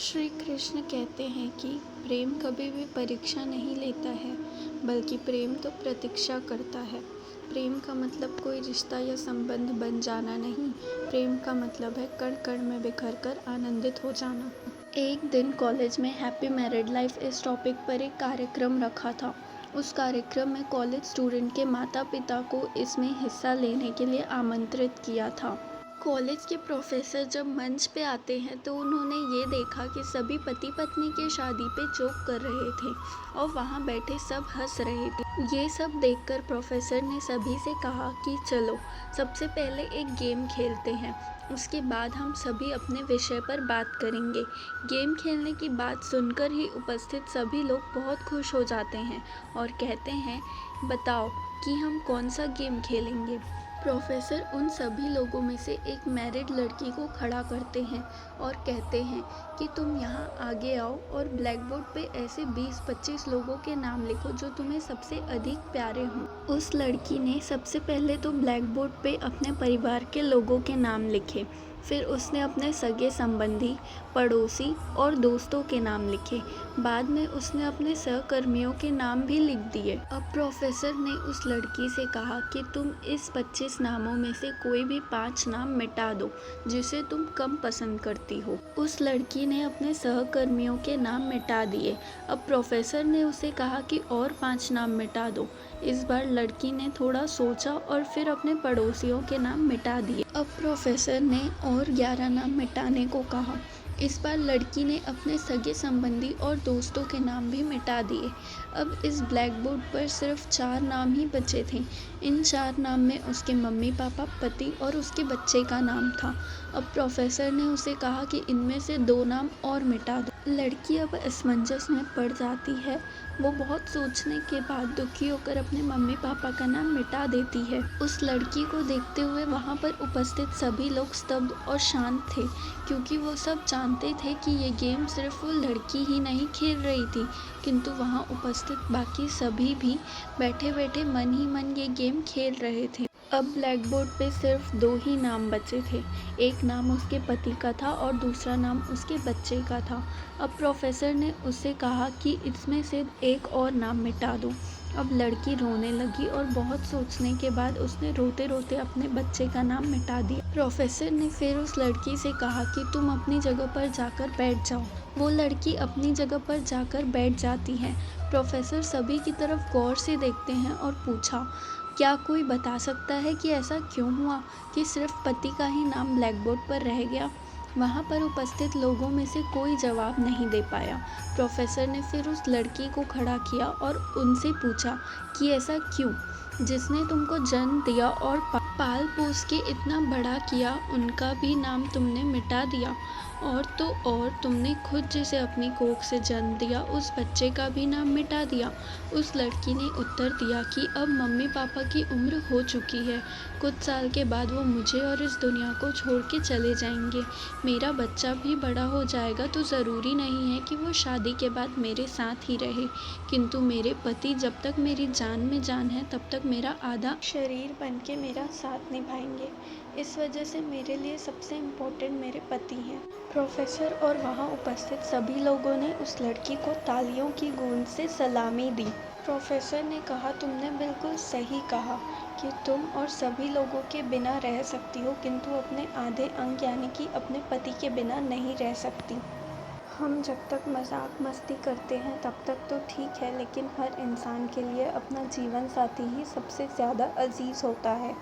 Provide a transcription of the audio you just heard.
श्री कृष्ण कहते हैं कि प्रेम कभी भी परीक्षा नहीं लेता है, बल्कि प्रेम तो प्रतीक्षा करता है। प्रेम का मतलब कोई रिश्ता या संबंध बन जाना नहीं, प्रेम का मतलब है कण कण में बिखर कर आनंदित हो जाना। एक दिन कॉलेज में हैप्पी मैरिड लाइफ इस टॉपिक पर एक कार्यक्रम रखा था। उस कार्यक्रम में कॉलेज स्टूडेंट के माता पिता को इसमें हिस्सा लेने के लिए आमंत्रित किया था। कॉलेज के प्रोफेसर जब मंच पे आते हैं तो उन्होंने ये देखा कि सभी पति पत्नी के शादी पे जोक कर रहे थे और वहाँ बैठे सब हंस रहे थे। ये सब देखकर प्रोफेसर ने सभी से कहा कि चलो सबसे पहले एक गेम खेलते हैं, उसके बाद हम सभी अपने विषय पर बात करेंगे। गेम खेलने की बात सुनकर ही उपस्थित सभी लोग बहुत खुश हो जाते हैं और कहते हैं, बताओ कि हम कौन सा गेम खेलेंगे। प्रोफेसर उन सभी लोगों में से एक मैरिड लड़की को खड़ा करते हैं और कहते हैं कि तुम यहाँ आगे आओ और ब्लैक बोर्ड पे ऐसे 20-25 लोगों के नाम लिखो जो तुम्हें सबसे अधिक प्यारे हों। उस लड़की ने सबसे पहले तो ब्लैक बोर्ड पे अपने परिवार के लोगों के नाम लिखे, फिर उसने अपने सगे संबंधी, पड़ोसी और दोस्तों के नाम लिखे। बाद में उसने अपने सहकर्मियों के नाम भी लिख दिए। अब प्रोफेसर ने उस लड़की से कहा कि तुम इस 25 नामों में से कोई भी 5 नाम मिटा दो जिसे तुम कम पसंद करती हो। उस लड़की ने अपने सहकर्मियों के नाम मिटा दिए। अब प्रोफेसर ने उसे कहा कि और 5 नाम मिटा दो। इस बार लड़की ने थोड़ा सोचा और फिर अपने पड़ोसियों के नाम मिटा दिए। अब प्रोफेसर ने और 11 नाम मिटाने को कहा। इस बार लड़की ने अपने सगे संबंधी और दोस्तों के नाम भी मिटा दिए। अब इस ब्लैक बोर्ड पर सिर्फ 4 नाम ही बचे थे। इन 4 नाम में उसके मम्मी पापा, पति और उसके बच्चे का नाम था। अब प्रोफेसर ने उसे कहा कि इनमें से 2 नाम और मिटा दो। लड़की अब असमंजस में पड़ जाती है। वो बहुत सोचने के बाद दुखी होकर अपने मम्मी पापा का नाम मिटा देती है। उस लड़की को देखते हुए वहाँ पर उपस्थित सभी लोग स्तब्ध और शांत थे, क्योंकि वो सब जानते थे कि ये गेम सिर्फ वो लड़की ही नहीं खेल रही थी, किंतु वहाँ उपस्थित बाकी सभी भी बैठे बैठे मन ही मन ये गेम खेल रहे थे। अब ब्लैक बोर्ड पे सिर्फ 2 ही नाम बचे थे। एक नाम उसके पति का था और दूसरा नाम उसके बच्चे का था। अब प्रोफेसर ने उससे कहा कि इसमें से एक और नाम मिटा दो। अब लड़की रोने लगी और बहुत सोचने के बाद उसने रोते रोते अपने बच्चे का नाम मिटा दिया। प्रोफेसर ने फिर उस लड़की से कहा कि तुम अपनी जगह पर जाकर बैठ जाओ। वो लड़की अपनी जगह पर जाकर बैठ जाती है। प्रोफेसर सभी की तरफ गौर से देखते हैं और पूछा, क्या कोई बता सकता है कि ऐसा क्यों हुआ कि सिर्फ पति का ही नाम ब्लैक बोर्ड पर रह गया। वहाँ पर उपस्थित लोगों में से कोई जवाब नहीं दे पाया। प्रोफेसर ने फिर उस लड़की को खड़ा किया और उनसे पूछा कि ऐसा क्यों, जिसने तुमको जन्म दिया और पाल पोस के इतना बड़ा किया, उनका भी नाम तुमने मिटा दिया। और तो और तुमने खुद जिसे अपनी कोख से जन्म दिया उस बच्चे का भी नाम मिटा दिया। उस लड़की ने उत्तर दिया कि अब मम्मी पापा की उम्र हो चुकी है, कुछ साल के बाद वो मुझे और इस दुनिया को छोड़ के चले जाएंगे। मेरा बच्चा भी बड़ा हो जाएगा तो ज़रूरी नहीं है कि वो शादी के बाद मेरे साथ ही रहे, किंतु मेरे पति जब तक मेरी जान में जान है तब तक मेरा आधा शरीर बन के मेरा साथ निभाएंगे। इस वजह से मेरे लिए सबसे इम्पोर्टेंट मेरे पति हैं। प्रोफेसर और वहाँ उपस्थित सभी लोगों ने उस लड़की को तालियों की गूंज से सलामी दी। प्रोफेसर ने कहा, तुमने बिल्कुल सही कहा कि तुम और सभी लोगों के बिना रह सकती हो, किंतु अपने आधे अंग यानी कि अपने पति के बिना नहीं रह सकती। हम जब तक मजाक मस्ती करते हैं तब तक तो ठीक है, लेकिन हर इंसान के लिए अपना जीवन साथी ही सबसे ज़्यादा अजीज़ होता है।